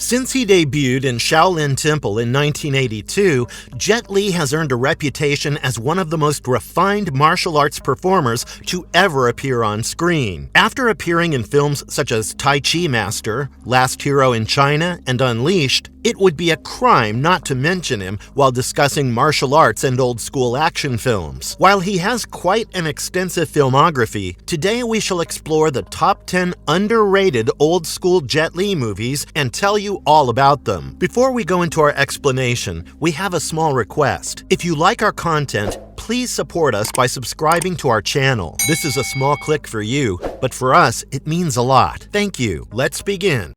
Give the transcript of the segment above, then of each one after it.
Since he debuted in Shaolin Temple in 1982, Jet Li has earned a reputation as one of the most refined martial arts performers to ever appear on screen. After appearing in films such as Tai Chi Master, Last Hero in China, and Unleashed, it would be a crime not to mention him while discussing martial arts and old-school action films. While he has quite an extensive filmography, today we shall explore the top 10 underrated old-school Jet Li movies and tell you all about them. Before we go into our explanation, we have a small request. If you like our content, please support us by subscribing to our channel. This is a small click for you, but for us, it means a lot. Thank you. Let's begin.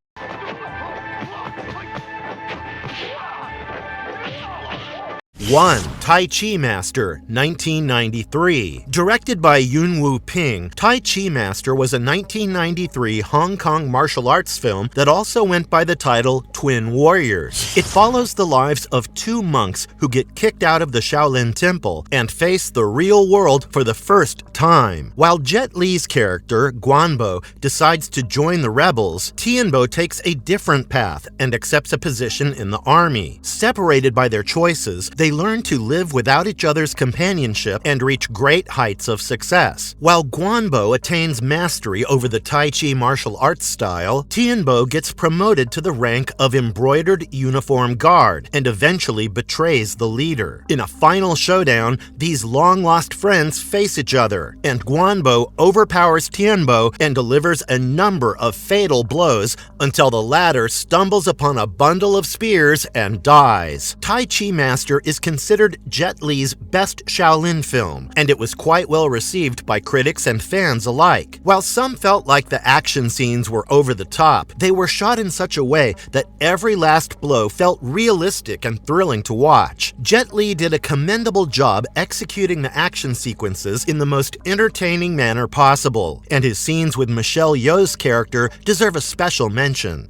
1. Tai Chi Master, 1993. Directed by Yuen Woo-ping, Tai Chi Master was a 1993 Hong Kong martial arts film that also went by the title Twin Warriors. It follows the lives of two monks who get kicked out of the Shaolin Temple and face the real world for the first time. While Jet Li's character, Guanbo, decides to join the rebels, Tianbo takes a different path and accepts a position in the army. Separated by their choices, they learn to live without each other's companionship and reach great heights of success. While Guanbo attains mastery over the Tai Chi martial arts style, Tianbo gets promoted to the rank of embroidered uniform guard and eventually betrays the leader. In a final showdown, these long-lost friends face each other, and Guanbo overpowers Tianbo and delivers a number of fatal blows until the latter stumbles upon a bundle of spears and dies. Tai Chi Master is considered Jet Li's best Shaolin film, and it was quite well received by critics and fans alike. While some felt like the action scenes were over the top, they were shot in such a way that every last blow felt realistic and thrilling to watch. Jet Li did a commendable job executing the action sequences in the most entertaining manner possible, and his scenes with Michelle Yeoh's character deserve a special mention.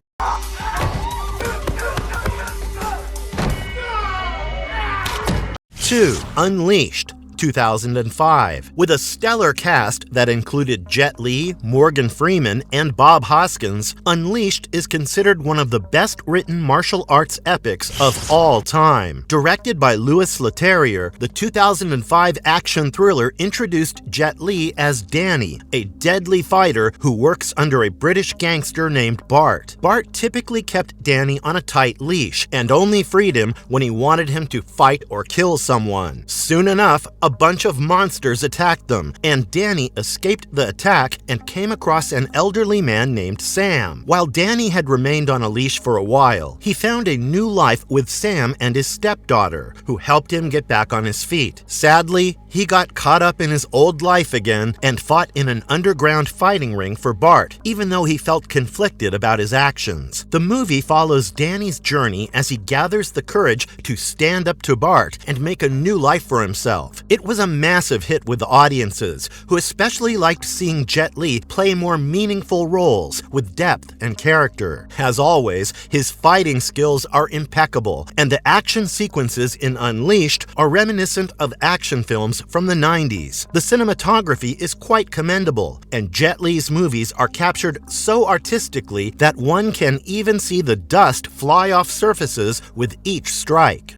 2. Unleashed, 2005. With a stellar cast that included Jet Li, Morgan Freeman, and Bob Hoskins, Unleashed is considered one of the best-written martial arts epics of all time. Directed by Louis Leterrier, the 2005 action thriller introduced Jet Li as Danny, a deadly fighter who works under a British gangster named Bart. Bart typically kept Danny on a tight leash and only freed him when he wanted him to fight or kill someone. Soon enough, a bunch of monsters attacked them, and Danny escaped the attack and came across an elderly man named Sam. While Danny had remained on a leash for a while, he found a new life with Sam and his stepdaughter, who helped him get back on his feet. Sadly, he got caught up in his old life again and fought in an underground fighting ring for Bart, even though he felt conflicted about his actions. The movie follows Danny's journey as he gathers the courage to stand up to Bart and make a new life for himself. It was a massive hit with the audiences, who especially liked seeing Jet Li play more meaningful roles with depth and character. As always, his fighting skills are impeccable, and the action sequences in Unleashed are reminiscent of action films from the 90s. The cinematography is quite commendable, and Jet Li's movies are captured so artistically that one can even see the dust fly off surfaces with each strike.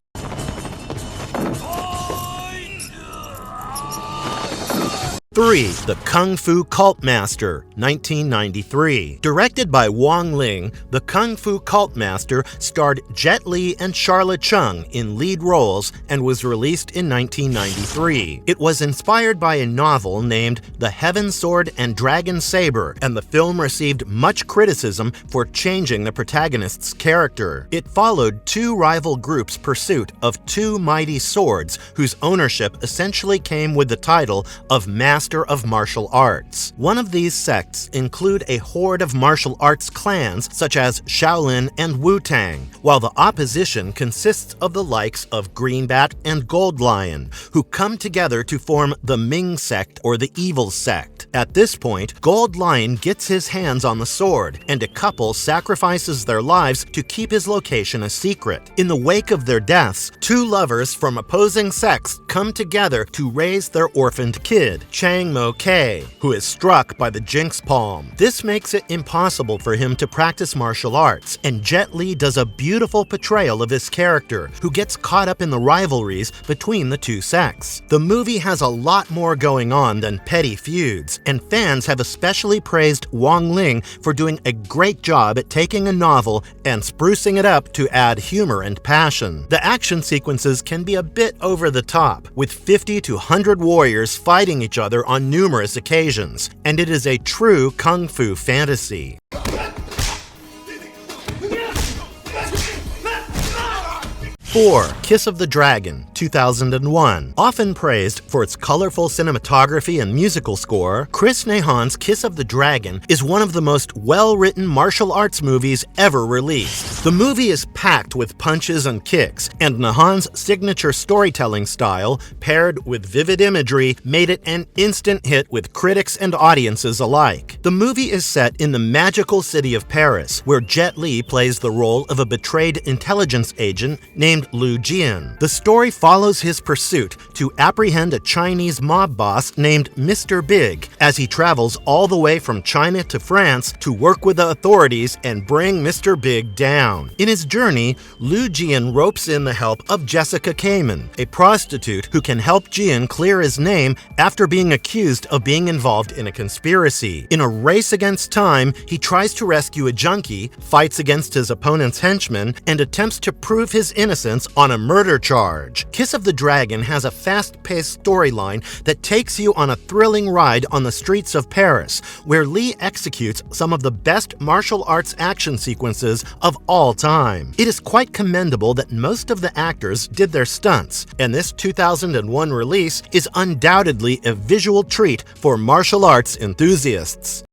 3. The Kung Fu Cult Master, 1993. Directed by Wong Ling, The Kung Fu Cult Master starred Jet Li and Charlotte Chung in lead roles and was released in 1993. It was inspired by a novel named The Heaven Sword and Dragon Saber, and the film received much criticism for changing the protagonist's character. It followed two rival groups' pursuit of two mighty swords whose ownership essentially came with the title of Master of Martial Arts. One of these sects include a horde of martial arts clans such as Shaolin and Wu-Tang, while the opposition consists of the likes of Greenbat and Gold Lion, who come together to form the Ming sect or the Evil sect. At this point, Gold Lion gets his hands on the sword, and a couple sacrifices their lives to keep his location a secret. In the wake of their deaths, two lovers from opposing sects come together to raise their orphaned kid, Chang Chang Mo-kei, who is struck by the Jinx Palm. This makes it impossible for him to practice martial arts, and Jet Li does a beautiful portrayal of this character, who gets caught up in the rivalries between the two sects. The movie has a lot more going on than petty feuds, and fans have especially praised Wong Ling for doing a great job at taking a novel and sprucing it up to add humor and passion. The action sequences can be a bit over the top, with 50 to 100 warriors fighting each other on numerous occasions, and it is a true kung fu fantasy. 4. Kiss of the Dragon, 2001. Often praised for its colorful cinematography and musical score, Chris Nahan's Kiss of the Dragon is one of the most well-written martial arts movies ever released. The movie is packed with punches and kicks, and Nahan's signature storytelling style, paired with vivid imagery, made it an instant hit with critics and audiences alike. The movie is set in the magical city of Paris, where Jet Li plays the role of a betrayed intelligence agent named Lu Jian. The story follows his pursuit to apprehend a Chinese mob boss named Mr. Big as he travels all the way from China to France to work with the authorities and bring Mr. Big down. In his journey, Lu Jian ropes in the help of Jessica Kamen, a prostitute who can help Jian clear his name after being accused of being involved in a conspiracy. In a race against time, he tries to rescue a junkie, fights against his opponent's henchmen, and attempts to prove his innocence on a murder charge. Kiss of the Dragon has a fast-paced storyline that takes you on a thrilling ride on the streets of Paris, where Lee executes some of the best martial arts action sequences of all time. It is quite commendable that most of the actors did their stunts, and this 2001 release is undoubtedly a visual treat for martial arts enthusiasts.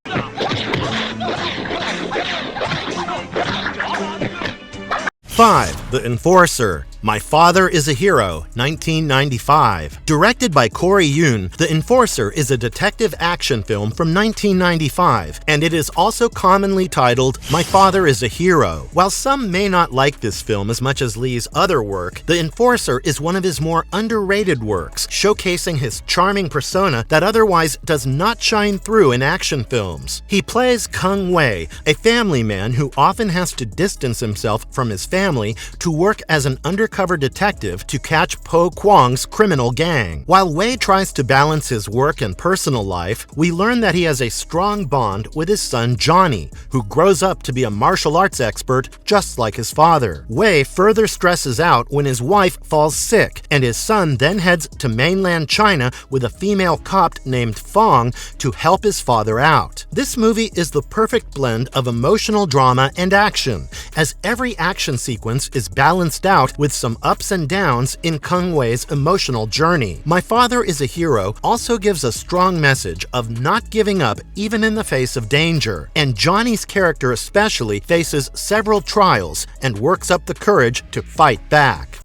5. The Enforcer. My Father is a Hero, 1995. Directed by Corey Yuen, The Enforcer is a detective action film from 1995, and it is also commonly titled My Father is a Hero. While some may not like this film as much as Lee's other work, The Enforcer is one of his more underrated works, showcasing his charming persona that otherwise does not shine through in action films. He plays Kung Wei, a family man who often has to distance himself from his family to work as an undercover detective to catch Po Kwong's criminal gang. While Wei tries to balance his work and personal life, we learn that he has a strong bond with his son Johnny, who grows up to be a martial arts expert just like his father. Wei further stresses out when his wife falls sick, and his son then heads to mainland China with a female cop named Fong to help his father out. This movie is the perfect blend of emotional drama and action, as every action sequence is balanced out with some ups and downs in Kung Wei's emotional journey. My Father is a Hero also gives a strong message of not giving up even in the face of danger, and Johnny's character especially faces several trials and works up the courage to fight back.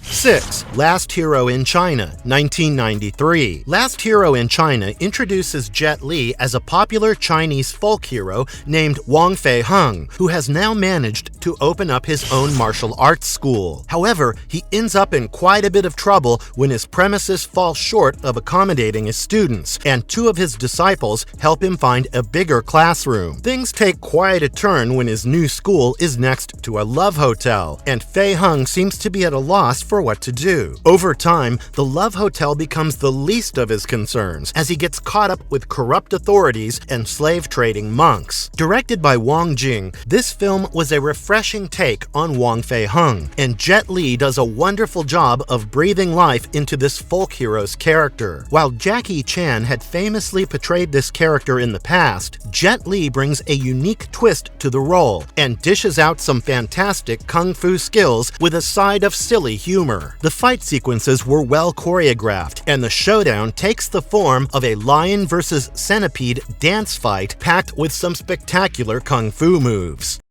6. Last Hero in China, 1993. Last Hero in China introduces Jet Li as a popular Chinese folk hero named Wang Fei Hung, who has now managed to open up his own martial arts school. However, he ends up in quite a bit of trouble when his premises fall short of accommodating his students, and two of his disciples help him find a bigger classroom. Things take quite a turn when his new school is next to a love hotel, and Fei Hung seems to be at a loss for what to do. Over time, the love hotel becomes the least of his concerns as he gets caught up with corrupt authorities and slave-trading monks. Directed by Wang Jing, this film was a refreshing take on Wang Fei Hung, and Jet Li does a wonderful job of breathing life into this folk hero's character. While Jackie Chan had famously portrayed this character in the past, Jet Li brings a unique twist to the role and dishes out some fantastic kung fu skills with a side of silly humor. The fight sequences were well choreographed, and the showdown takes the form of a lion versus centipede dance fight packed with some spectacular kung fu moves.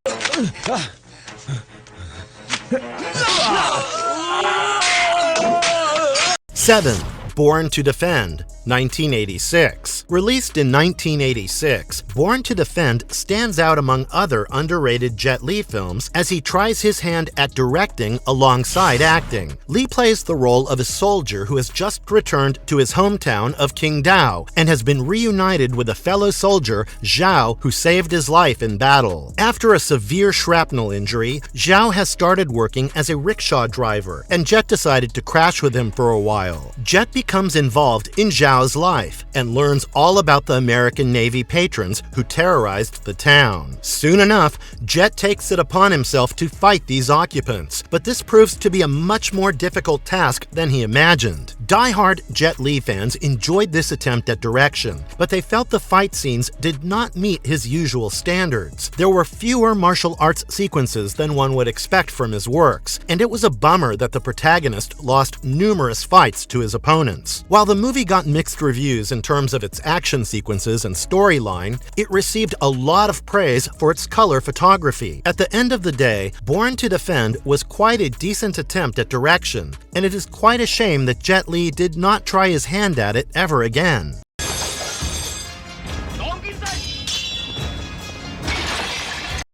7. Born to Defend, 1986. Released in 1986, Born to Defend stands out among other underrated Jet Li films as he tries his hand at directing alongside acting. Li plays the role of a soldier who has just returned to his hometown of Qingdao and has been reunited with a fellow soldier, Zhao, who saved his life in battle. After a severe shrapnel injury, Zhao has started working as a rickshaw driver, and Jet decided to crash with him for a while. Jet becomes involved in Zhao's life and learns all about the American Navy patrons who terrorized the town. Soon enough, Jet takes it upon himself to fight these occupants, but this proves to be a much more difficult task than he imagined. Die-hard Jet Li fans enjoyed this attempt at direction, but they felt the fight scenes did not meet his usual standards. There were fewer martial arts sequences than one would expect from his works, and it was a bummer that the protagonist lost numerous fights to his opponents. While the movie got mixed reviews in terms of its action sequences and storyline, it received a lot of praise for its color photography. At the end of the day, Born to Defend was quite a decent attempt at direction, and it is quite a shame that Jet Li did not try his hand at it ever again.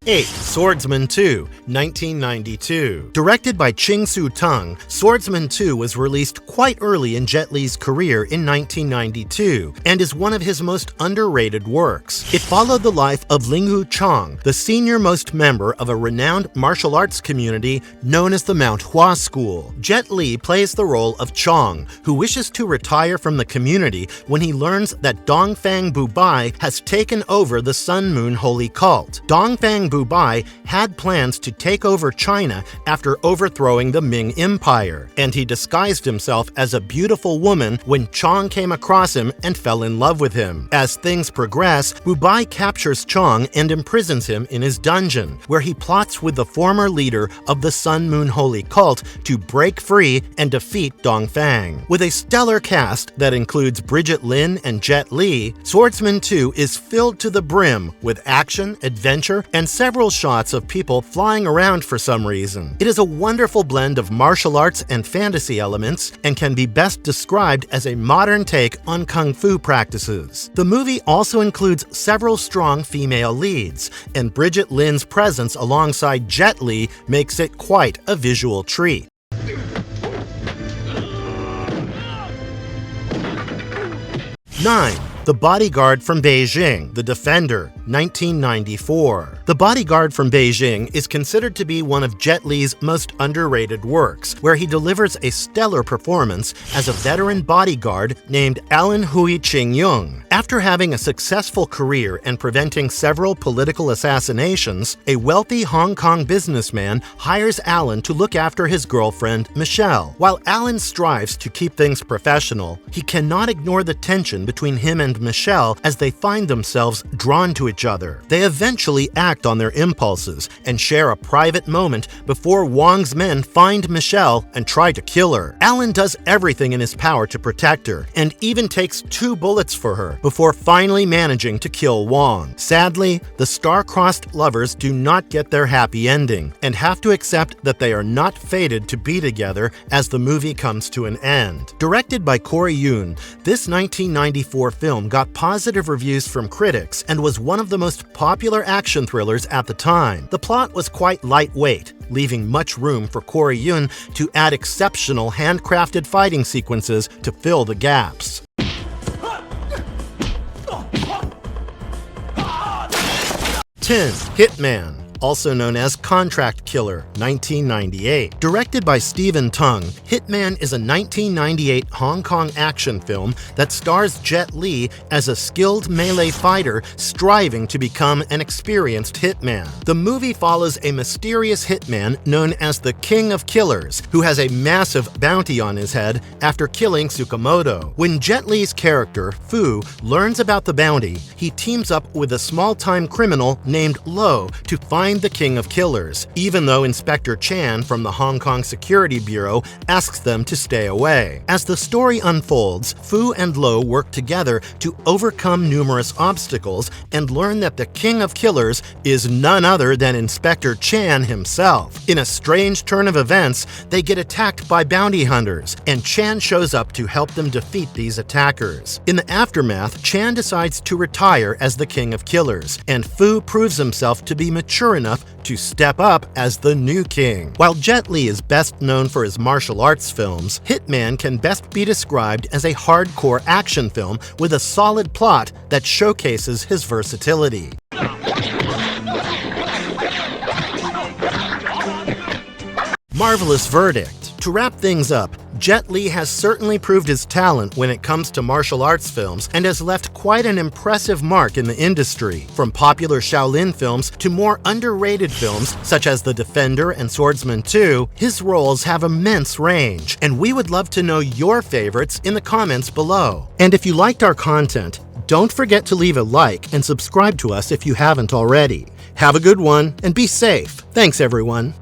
8. Swordsman II, 1992. Directed by Ching-Soo Tung, Swordsman II was released quite early in Jet Li's career in 1992 and is one of his most underrated works. It followed the life of Linghu Chong, the senior-most member of a renowned martial arts community known as the Mount Hua School. Jet Li plays the role of Chong, who wishes to retire from the community when he learns that Dongfang Bubai has taken over the Sun Moon Holy Cult. Dongfang Bubai had plans to take over China after overthrowing the Ming Empire, and he disguised himself as a beautiful woman when Chong came across him and fell in love with him. As things progress, Bubai captures Chong and imprisons him in his dungeon, where he plots with the former leader of the Sun Moon Holy Cult to break free and defeat Dongfang. With a stellar cast that includes Brigitte Lin and Jet Li, Swordsman II is filled to the brim with action, adventure, and several shots of people flying around for some reason. It is a wonderful blend of martial arts and fantasy elements and can be best described as a modern take on kung fu practices. The movie also includes several strong female leads, and Brigitte Lin's presence alongside Jet Li makes it quite a visual treat. 9. The Bodyguard from Beijing The Defender, 1994. The Bodyguard from Beijing is considered to be one of Jet Li's most underrated works, where he delivers a stellar performance as a veteran bodyguard named Alan Hui Ching-yung. After having a successful career and preventing several political assassinations, a wealthy Hong Kong businessman hires Alan to look after his girlfriend, Michelle. While Alan strives to keep things professional, he cannot ignore the tension between him and Michelle as they find themselves drawn to each other. They eventually act on their impulses and share a private moment before Wong's men find Michelle and try to kill her. Alan does everything in his power to protect her and even takes 2 bullets for her before finally managing to kill Wong. Sadly, the star-crossed lovers do not get their happy ending and have to accept that they are not fated to be together as the movie comes to an end. Directed by Corey Yun, this 1994 film got positive reviews from critics and was one of the most popular action thrillers at the time. The plot was quite lightweight, leaving much room for Corey Yun to add exceptional handcrafted fighting sequences to fill the gaps. 10. Hitman, also known as Contract Killer, 1998. Directed by Stephen Tung, Hitman is a 1998 Hong Kong action film that stars Jet Li as a skilled melee fighter striving to become an experienced hitman. The movie follows a mysterious hitman known as the King of Killers, who has a massive bounty on his head after killing Tsukamoto. When Jet Li's character, Fu, learns about the bounty, he teams up with a small-time criminal named Lo to find find the King of Killers, even though Inspector Chan from the Hong Kong Security Bureau asks them to stay away. As the story unfolds, Fu and Lo work together to overcome numerous obstacles and learn that the King of Killers is none other than Inspector Chan himself. In a strange turn of events, they get attacked by bounty hunters, and Chan shows up to help them defeat these attackers. In the aftermath, Chan decides to retire as the King of Killers, and Fu proves himself to be mature enough to step up as the new king. While Jet Li is best known for his martial arts films, Hitman can best be described as a hardcore action film with a solid plot that showcases his versatility. Marvelous verdict. To wrap things up, Jet Li has certainly proved his talent when it comes to martial arts films and has left quite an impressive mark in the industry. From popular Shaolin films to more underrated films such as The Defender and Swordsman II, his roles have immense range, and we would love to know your favorites in the comments below. And if you liked our content, don't forget to leave a like and subscribe to us if you haven't already. Have a good one and be safe. Thanks, everyone.